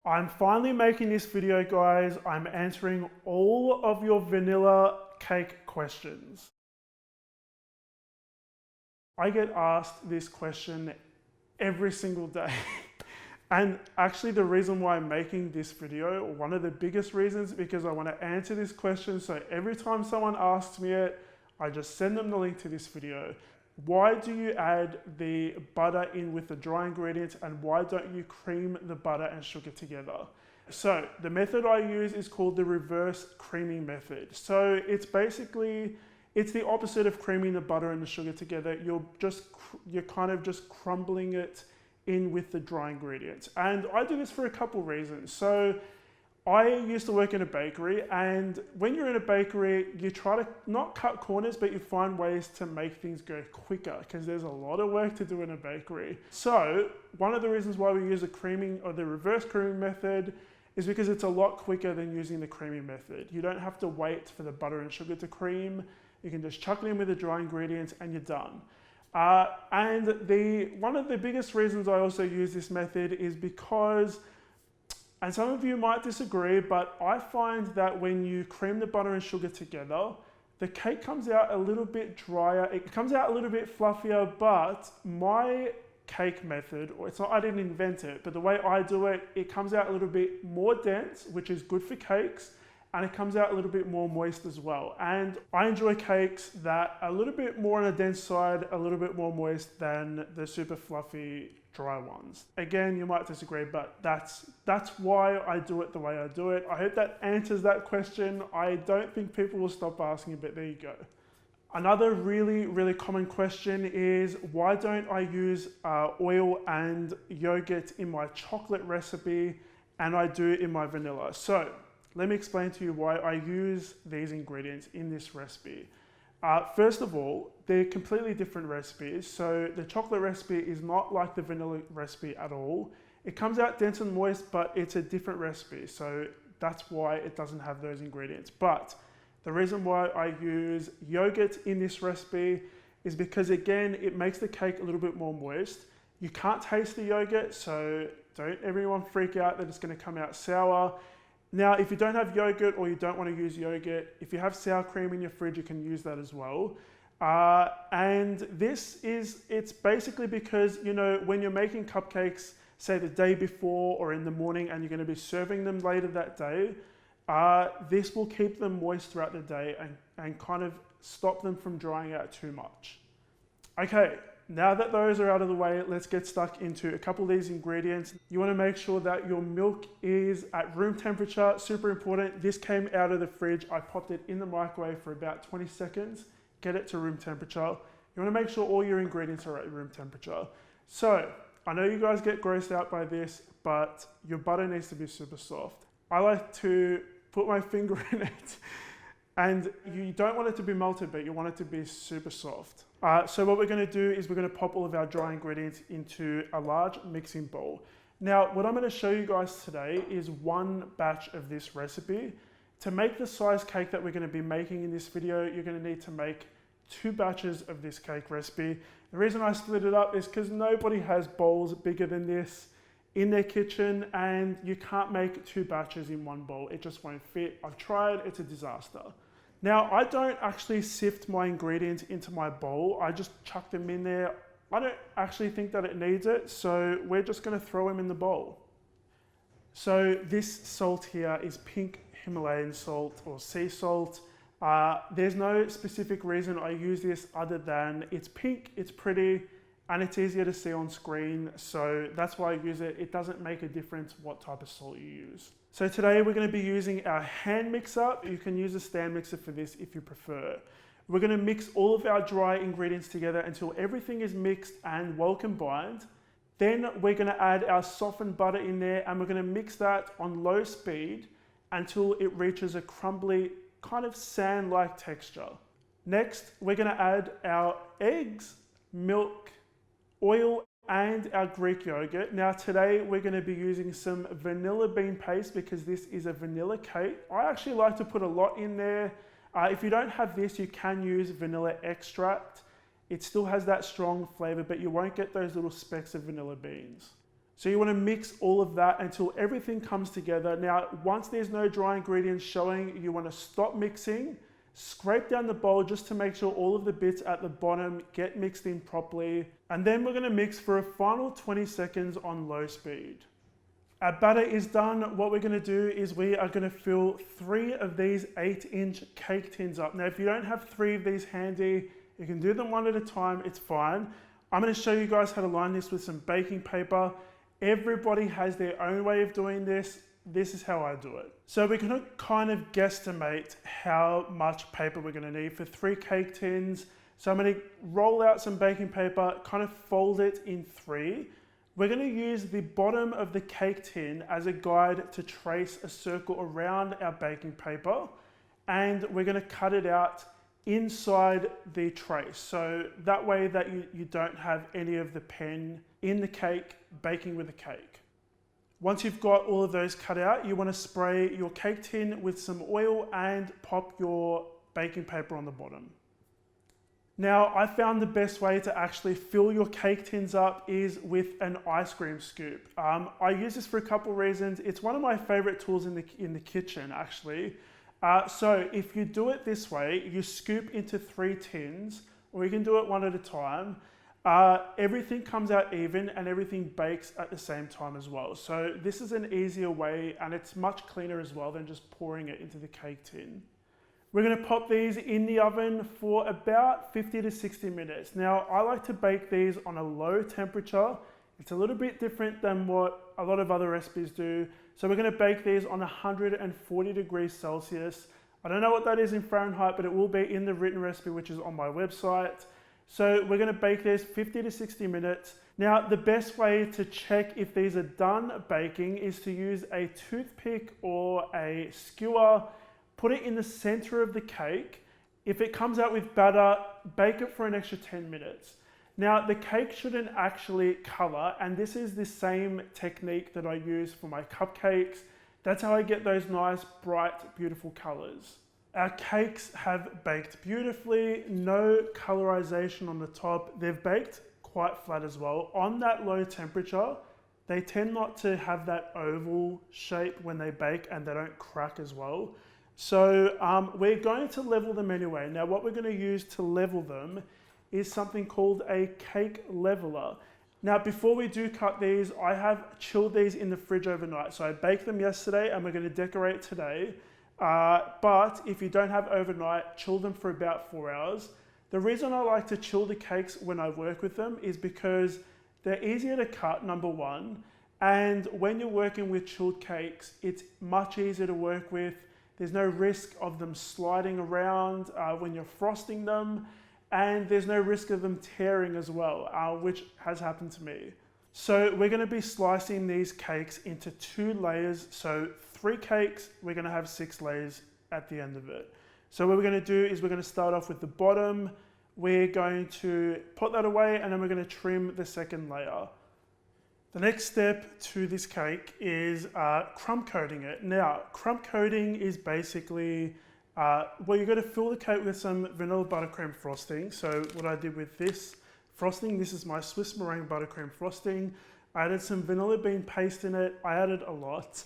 I'm finally making this video, guys. I'm answering all of your vanilla cake questions. I get asked this question every single day. And actually the reason why I'm making this video, or one of the biggest reasons, because I want to answer this question. So every time someone asks me it, I just send them the link to this video. Why do you add the butter in with the dry ingredients, and why don't you cream the butter and sugar together? So the method I use is called the reverse creaming method. So it's the opposite of creaming the butter and the sugar together. You're kind of just crumbling it in with the dry ingredients. And I do this for a couple reasons. So I used to work in a bakery, and when you're in a bakery, you try to not cut corners, but you find ways to make things go quicker, because there's a lot of work to do in a bakery. So one of the reasons why we use the creaming or the reverse creaming method is because it's a lot quicker than using the creaming method. You don't have to wait for the butter and sugar to cream. You can just chuck it in with the dry ingredients and you're done. And one of the biggest reasons I also use this method is because, and some of you might disagree, but I find that when you cream the butter and sugar together, the cake comes out a little bit drier. It comes out a little bit fluffier, but my cake method, or it's not, I didn't invent it, but the way I do it, it comes out a little bit more dense, which is good for cakes, and it comes out a little bit more moist as well. And I enjoy cakes that are a little bit more on the dense side, a little bit more moist than the super fluffy dry ones. Again, you might disagree, but that's why I do it the way I do it. I hope that answers that question. I don't think people will stop asking, but there you go. Another really common question is, why don't I use oil and yogurt in my chocolate recipe and I do it in my vanilla? So let me explain to you why I use these ingredients in this recipe. First of all, they're completely different recipes. So the chocolate recipe is not like the vanilla recipe at all. It comes out dense and moist, but it's a different recipe. So that's why it doesn't have those ingredients. But the reason why I use yogurt in this recipe is because, again, it makes the cake a little bit more moist. You can't taste the yogurt, so don't everyone freak out that it's going to come out sour. Now, if you don't have yogurt or you don't want to use yogurt, if you have sour cream in your fridge, you can use that as well. And it's basically because, you know, when you're making cupcakes, say the day before or in the morning, and you're going to be serving them later that day, this will keep them moist throughout the day and kind of stop them from drying out too much. Okay. Now that those are out of the way, let's get stuck into a couple of these ingredients. You want to make sure that your milk is at room temperature, super important. This came out of the fridge. I popped it in the microwave for about 20 seconds, get it to room temperature. You want to make sure all your ingredients are at room temperature. So I know you guys get grossed out by this, but your butter needs to be super soft. I like to put my finger in it, and you don't want it to be melted, but you want it to be super soft. So what we're going to do is we're going to pop all of our dry ingredients into a large mixing bowl. Now, what I'm going to show you guys today is one batch of this recipe. To make the size cake that we're going to be making in this video, you're going to need to make 2 batches of this cake recipe. The reason I split it up is because nobody has bowls bigger than this in their kitchen, and you can't make 2 batches in one bowl. It just won't fit. I've tried, it's a disaster. Now, I don't actually sift my ingredients into my bowl. I just chuck them in there. I don't actually think that it needs it, so we're just going to throw them in the bowl. So this salt here is pink Himalayan salt or sea salt. There's no specific reason I use this other than it's pink, it's pretty, and it's easier to see on screen, so that's why I use it. It doesn't make a difference what type of salt you use. So today we're going to be using our hand mixer. You can use a stand mixer for this if you prefer. We're going to mix all of our dry ingredients together until everything is mixed and well combined. Then we're going to add our softened butter in there, and we're going to mix that on low speed until it reaches a crumbly, kind of sand-like texture. Next, we're going to add our eggs, milk, oil, and our Greek yogurt. Now today we're going to be using some vanilla bean paste because this is a vanilla cake. I actually like to put a lot in there. If you don't have this, you can use vanilla extract. It still has that strong flavor, but you won't get those little specks of vanilla beans. So you want to mix all of that until everything comes together. Now, once there's no dry ingredients showing, you want to stop mixing, scrape down the bowl just to make sure all of the bits at the bottom get mixed in properly. And then we're going to mix for a final 20 seconds on low speed. Our batter is done. What we're going to do is we are going to fill 3 of these 8-inch cake tins up. Now, if you don't have 3 of these handy, you can do them one at a time, it's fine. I'm going to show you guys how to line this with some baking paper. Everybody has their own way of doing this. This is how I do it. So we're going to kind of guesstimate how much paper we're going to need for 3 cake tins. So I'm going to roll out some baking paper, kind of fold it in 3. We're going to use the bottom of the cake tin as a guide to trace a circle around our baking paper, and we're going to cut it out inside the trace. So that way that you don't have any of the pen in the cake baking with the cake. Once you've got all of those cut out, you want to spray your cake tin with some oil and pop your baking paper on the bottom. Now, I found the best way to actually fill your cake tins up is with an ice cream scoop. I use this for a couple of reasons. It's one of my favorite tools in the kitchen, actually. So if you do it this way, you scoop into 3 tins, or you can do it one at a time. Everything comes out even and everything bakes at the same time as well. So this is an easier way, and it's much cleaner as well than just pouring it into the cake tin. We're going to pop these in the oven for about 50 to 60 minutes. Now, I like to bake these on a low temperature. It's a little bit different than what a lot of other recipes do. So we're going to bake these on 140 degrees Celsius. I don't know what that is in Fahrenheit, but it will be in the written recipe, which is on my website. So we're going to bake these 50 to 60 minutes. Now, the best way to check if these are done baking is to use a toothpick or a skewer. Put it in the center of the cake. If it comes out with batter, bake it for an extra 10 minutes. Now, the cake shouldn't actually color, and this is the same technique that I use for my cupcakes. That's how I get those nice, bright, beautiful colors. Our cakes have baked beautifully, no colorization on the top. They've baked quite flat as well. On that low temperature, they tend not to have that oval shape when they bake, and they don't crack as well. So we're going to level them anyway. Now, what we're going to use to level them is something called a cake leveler. Now, before we do cut these, I have chilled these in the fridge overnight. So I baked them yesterday and we're going to decorate today. But if you don't have overnight, chill them for about 4 hours. The reason I like to chill the cakes when I work with them is because they're easier to cut, number one. And when you're working with chilled cakes, it's much easier to work with. There's no risk of them sliding around when you're frosting them. And there's no risk of them tearing as well, which has happened to me. So we're going to be slicing these cakes into 2 layers. So 3 cakes, we're going to have 6 layers at the end of it. So what we're going to do is we're going to start off with the bottom. We're going to put that away, and then we're going to trim the second layer. The next step to this cake is crumb coating it. Now, crumb coating is basically, well, you're going to fill the cake with some vanilla buttercream frosting. So what I did with this frosting, this is my Swiss meringue buttercream frosting. I added some vanilla bean paste in it. I added a lot.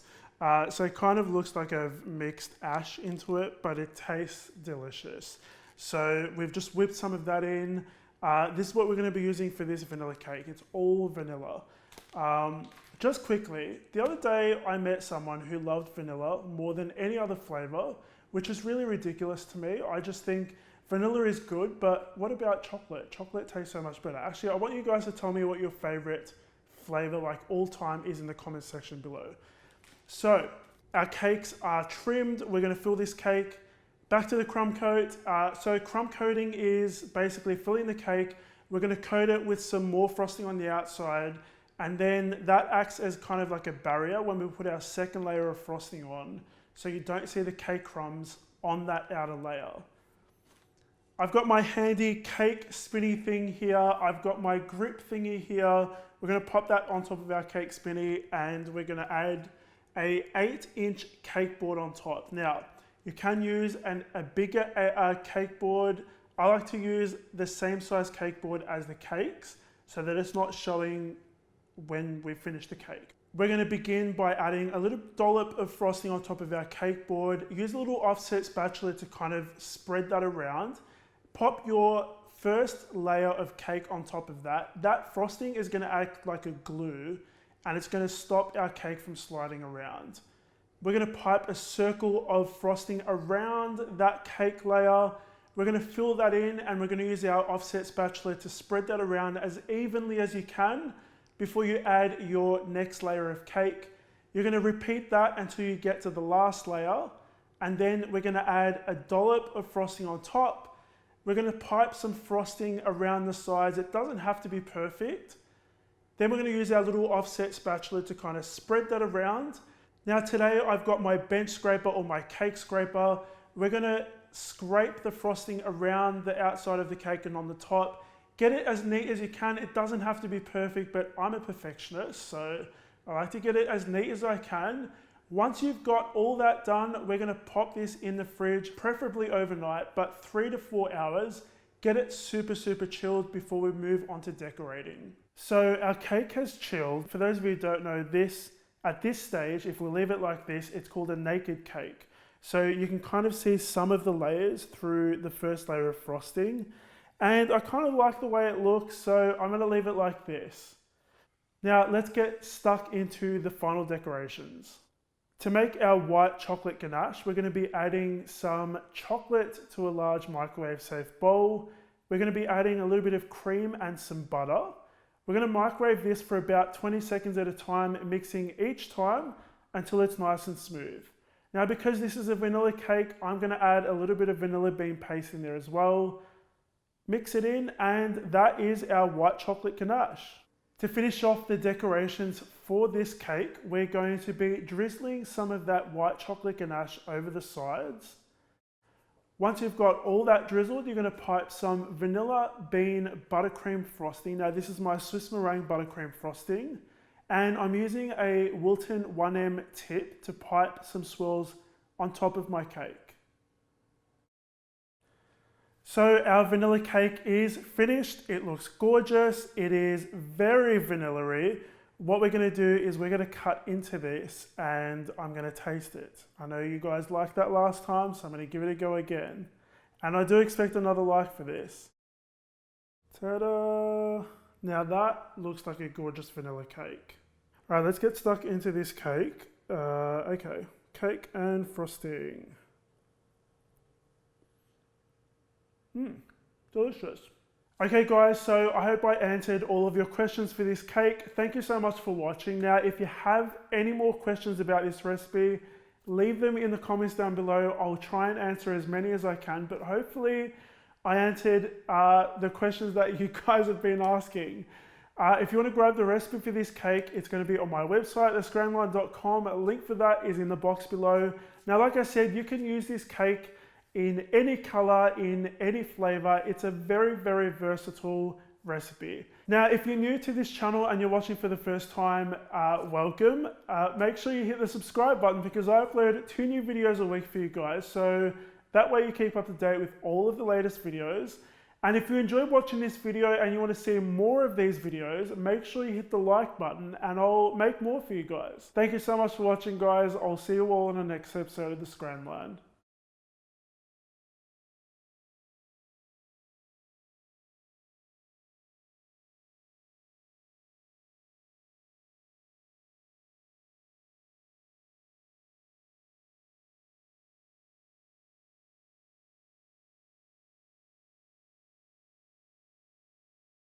So it kind of looks like I've mixed ash into it, but it tastes delicious. So we've just whipped some of that in. This is what we're going to be using for this vanilla cake. It's all vanilla. Just quickly, the other day I met someone who loved vanilla more than any other flavor, which is really ridiculous to me. I just think vanilla is good, but what about chocolate? Chocolate tastes so much better. Actually, I want you guys to tell me what your favorite flavor, like all time, is in the comment section below. So our cakes are trimmed. We're going to fill this cake. Back to the crumb coat. So crumb coating is basically filling the cake. We're going to coat it with some more frosting on the outside, and then that acts as kind of like a barrier when we put our second layer of frosting on, so you don't see the cake crumbs on that outer layer. I've got my handy cake spinny thing here. I've got my grip thingy here. We're going to pop that on top of our cake spinny, and we're going to add a 8-inch cake board on top. Now, you can use a bigger cake board. I like to use the same size cake board as the cakes so that it's not showing when we finish the cake. We're going to begin by adding a little dollop of frosting on top of our cake board. Use a little offset spatula to kind of spread that around. Pop your first layer of cake on top of that. That frosting is going to act like a glue, and it's going to stop our cake from sliding around. We're going to pipe a circle of frosting around that cake layer. We're going to fill that in, and we're going to use our offset spatula to spread that around as evenly as you can before you add your next layer of cake. You're going to repeat that until you get to the last layer, and then we're going to add a dollop of frosting on top. We're going to pipe some frosting around the sides. It doesn't have to be perfect. Then we're going to use our little offset spatula to kind of spread that around. Now today I've got my bench scraper or my cake scraper. We're going to scrape the frosting around the outside of the cake and on the top. Get it as neat as you can. It doesn't have to be perfect, but I'm a perfectionist, so I like to get it as neat as I can. Once you've got all that done, we're going to pop this in the fridge, preferably overnight, but 3 to 4 hours. Get it super, super chilled before we move on to decorating. So our cake has chilled. For those of you who don't know, at this stage, if we leave it like this, it's called a naked cake. So you can kind of see some of the layers through the first layer of frosting. And I kind of like the way it looks, so I'm going to leave it like this. Now let's get stuck into the final decorations. To make our white chocolate ganache, we're going to be adding some chocolate to a large microwave-safe bowl. We're going to be adding a little bit of cream and some butter. We're going to microwave this for about 20 seconds at a time, mixing each time until it's nice and smooth. Now, because this is a vanilla cake, I'm going to add a little bit of vanilla bean paste in there as well. Mix it in, and that is our white chocolate ganache. To finish off the decorations for this cake, we're going to be drizzling some of that white chocolate ganache over the sides. Once you've got all that drizzled, you're going to pipe some vanilla bean buttercream frosting. Now this is my Swiss meringue buttercream frosting, and I'm using a Wilton 1M tip to pipe some swirls on top of my cake. So our vanilla cake is finished. It looks gorgeous. It is very vanilla-y. What we're going to do is we're going to cut into this and I'm going to taste it. I know you guys liked that last time, so I'm going to give it a go again. And I do expect another like for this. Ta-da! Now that looks like a gorgeous vanilla cake. All right, let's get stuck into this cake. Okay, cake and frosting. Delicious. Okay guys, so I hope I answered all of your questions for this cake. Thank you so much for watching. Now, if you have any more questions about this recipe, leave them in the comments down below. I'll try and answer as many as I can, but hopefully I answered the questions that you guys have been asking. If you want to grab the recipe for this cake, it's going to be on my website, thescranline.com. A link for that is in the box below. Now, like I said, you can use this cake in any color, in any flavor. It's a very, very versatile recipe. Now, if you're new to this channel and you're watching for the first time, welcome. Make sure you hit the subscribe button because I upload 2 new videos a week for you guys. So that way you keep up to date with all of the latest videos. And if you enjoyed watching this video and you want to see more of these videos, make sure you hit the like button and I'll make more for you guys. Thank you so much for watching, guys. I'll see you all in the next episode of the Scran Line.